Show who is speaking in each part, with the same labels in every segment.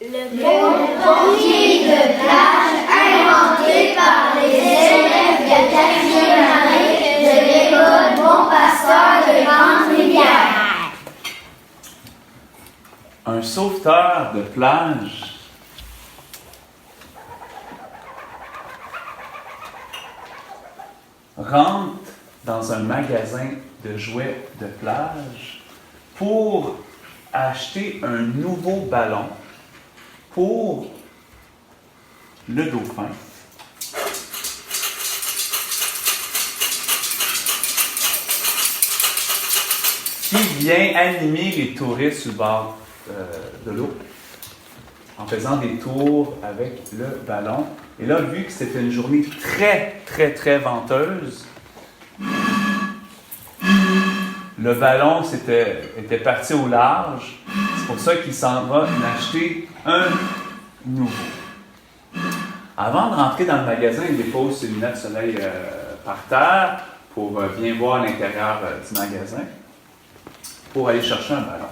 Speaker 1: Le pompier de plage inventé par les élèves de 4e année de l'école Bon Pasteur de Grande-Rivière.
Speaker 2: Un sauveteur de plage rentre dans un magasin de jouets de plage pour acheter un nouveau ballon pour le dauphin. Qui vient animer les touristes sur le bord de l'eau en faisant des tours avec le ballon. Et là, vu que c'était une journée très venteuse, le ballon était parti au large. C'est pour ça qu'il s'en va en acheter un nouveau. Avant de rentrer dans le magasin, il dépose ses lunettes de soleil par terre pour bien voir l'intérieur du magasin, pour aller chercher un ballon.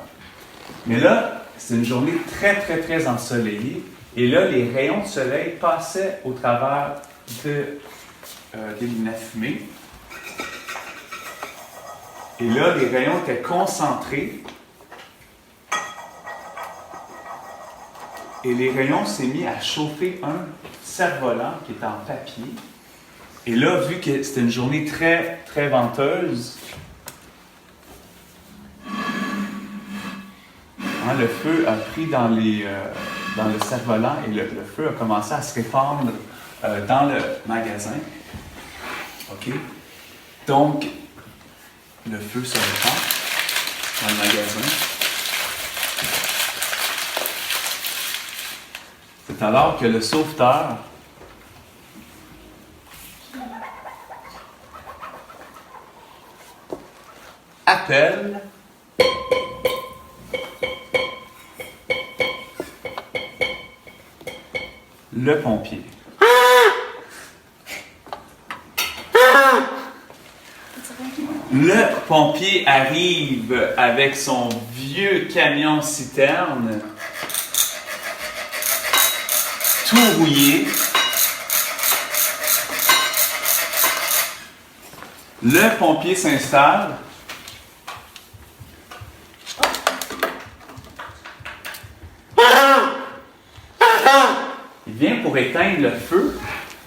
Speaker 2: Mais là, c'est une journée très ensoleillée. Et là, les rayons de soleil passaient au travers des lunettes fumées. Et là, les rayons étaient concentrés. Et les rayons s'est mis à chauffer un cerf-volant qui était en papier. Et là, vu que c'était une journée très venteuse, le feu a pris dans le cerf-volant et le feu a commencé à se répandre dans le magasin. OK? Donc, le feu se répand dans le magasin. C'est alors que le sauveteur appelle le pompier. Le pompier arrive avec son vieux camion citerne, tout rouillé. Le pompier s'installe. Il vient pour éteindre le feu,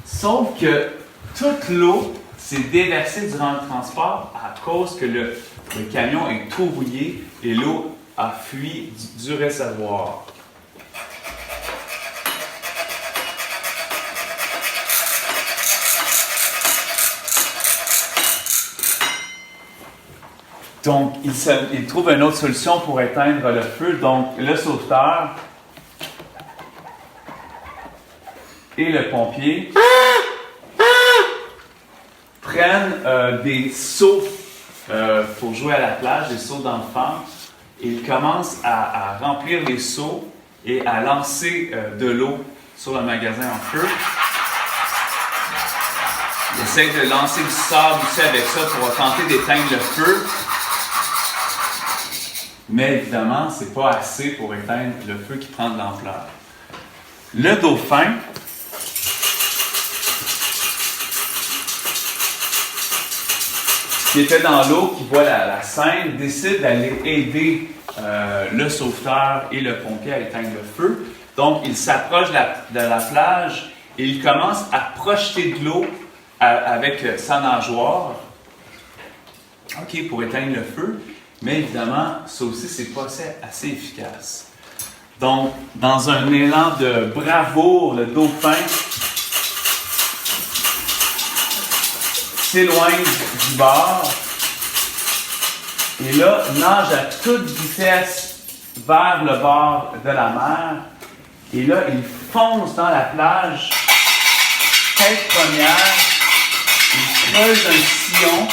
Speaker 2: sauf que toute l'eau s'est déversée durant le transport à cause que le camion est tout rouillé et l'eau a fui du réservoir. Donc, il trouve une autre solution pour éteindre le feu. Donc, le sauveteur et le pompier prennent des seaux pour jouer à la plage, des seaux d'enfants, et ils commencent à remplir les seaux et à lancer de l'eau sur le magasin en feu. Ils essayent de lancer du sable aussi avec ça pour tenter d'éteindre le feu. Mais évidemment, ce n'est pas assez pour éteindre le feu qui prend de l'ampleur. Le dauphin qui était dans l'eau, qui voit la scène, décide d'aller aider le sauveteur et le pompier à éteindre le feu. Donc, il s'approche de la plage et il commence à projeter de l'eau avec sa nageoire, OK, pour éteindre le feu. Mais évidemment, ça aussi, c'est pas assez efficace. Donc, dans un élan de bravoure, le dauphin s'éloigne du bord et là, nage à toute vitesse vers le bord de la mer. Et là, il fonce dans la plage, tête première, il creuse un sillon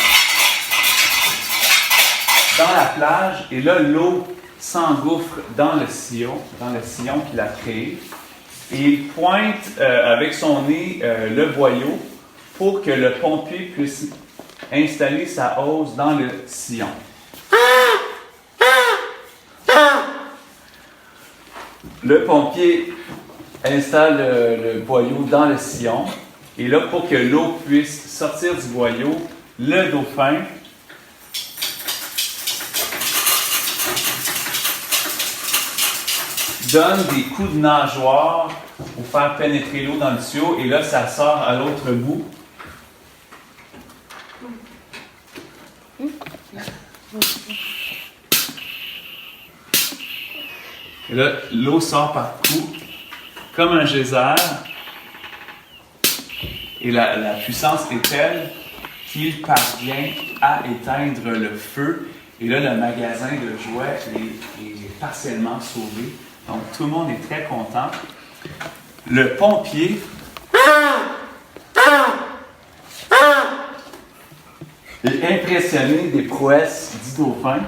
Speaker 2: dans la plage, et là, l'eau s'engouffre dans le sillon qu'il a créé. Et il pointe avec son nez le boyau pour que le pompier puisse installer sa hausse dans le sillon. Le pompier installe le boyau dans le sillon. Et là, pour que l'eau puisse sortir du boyau, le dauphin donne des coups de nageoire pour faire pénétrer l'eau dans le tuyau. Et là, ça sort à l'autre bout. Et là, l'eau sort par coups, comme un geyser. Et la puissance est telle qu'il parvient à éteindre le feu. Et là, le magasin de jouets est partiellement sauvé. Donc, tout le monde est très content. Le pompier est impressionné des prouesses du dauphin.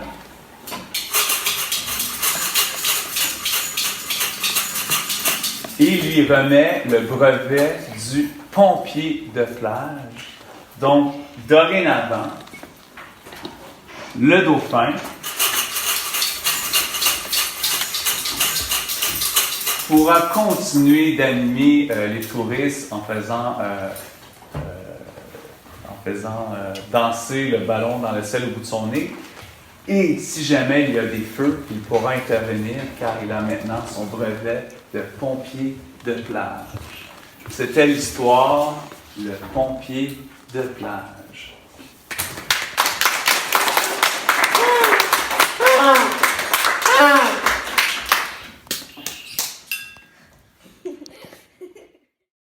Speaker 2: Et il lui remet le brevet du pompier de plage. Donc, dorénavant, le dauphin pourra continuer d'animer les touristes en faisant danser le ballon dans le ciel au bout de son nez. Et si jamais il y a des feux, il pourra intervenir car il a maintenant son brevet de pompier de plage. C'était l'histoire, le pompier de plage.